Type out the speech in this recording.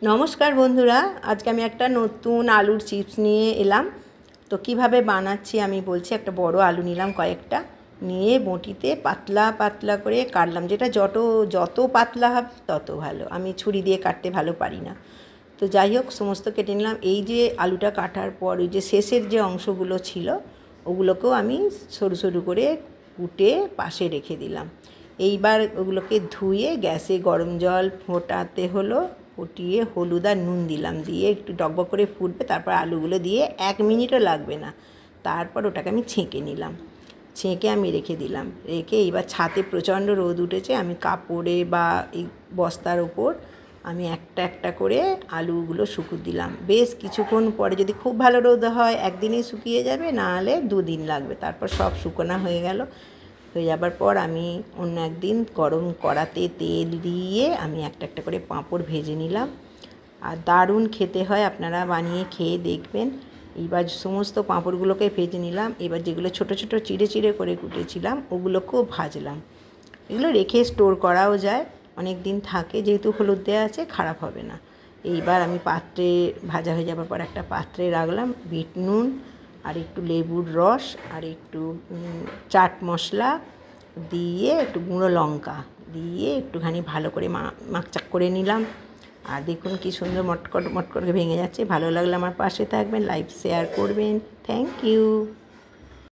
নমস্কার বন্ধুরা, আজকে আমি একটা নতুন আলুর চিপস নিয়ে এলাম। তো কিভাবে বানাচ্ছি আমি বলছি। একটা বড় আলু নিলাম, কয়েকটা নিয়ে বটিতে পাতলা পাতলা করে কাটলাম। যেটা যত পাতলা হবে তত ভালো। আমি ছুরি দিয়ে কাটতে ভালো পারি না। তো যাই হোক, সমস্ত কেটে নিলাম। এই যে আলুটা কাটার পর ওই যে শেষের যে অংশগুলো ছিল ওগুলোকেও আমি সরু সরু করে কুটে পাশে রেখে দিলাম। এইবার ওগুলোকে ধুয়ে গ্যাসে গরম জল ফোটাতে হলো, ফুটিয়ে হলুদ আর নুন দিলাম, দিয়ে একটু টকবক করে ফুটবে, তারপর আলুগুলো দিয়ে 1 মিনিটও লাগবে না। তারপর ওটাকে আমি ছেঁকে নিলাম, ছেঁকে আমি রেখে দিলাম। রেখে এবার ছাদে প্রচণ্ড রোদ উঠেছে, আমি কাপড়ে বা এই বস্তার ওপর আমি একটা একটা করে আলুগুলো শুকুর দিলাম। বেশ কিছুক্ষণ পরে যদি খুব ভালো রোদ হয় একদিনেই শুকিয়ে যাবে, নাহলে 2 দিন লাগবে। তারপর সব শুকনো হয়ে গেল। হয়ে যাবার পর আমি অন্য একদিন গরম কড়াতে তেল দিয়ে আমি একটা একটা করে পাঁপড় ভেজে নিলাম। আর দারুণ খেতে হয়, আপনারা বানিয়ে খেয়ে দেখবেন। এইবার সমস্ত পাঁপড়গুলোকে ভেজে নিলাম। এবার যেগুলো ছোট ছোট চিড়ে চিড়ে করে কুটেছিলাম ওগুলোকেও ভাজলাম। এগুলো রেখে স্টোর করাও যায়, অনেক দিন থাকে, যেহেতু হলুদ দেওয়া আছে খারাপ হবে না। এইবার আমি পাত্রে ভাজা হয়ে যাবার পর একটা পাত্রে রাখলাম, বিট নুন আর একটু লেবুর রস আর একটু চাট মশলা দিয়ে, একটু গুঁড়ো লঙ্কা দিয়ে একটুখানি ভালো করে মাখচাক করে নিলাম। আর দেখুন কি সুন্দর মটকট মটকট ভেঙে যাচ্ছে। ভালো লাগলে আমার পাশে থাকবেন, লাইক শেয়ার করবেন। Thank you.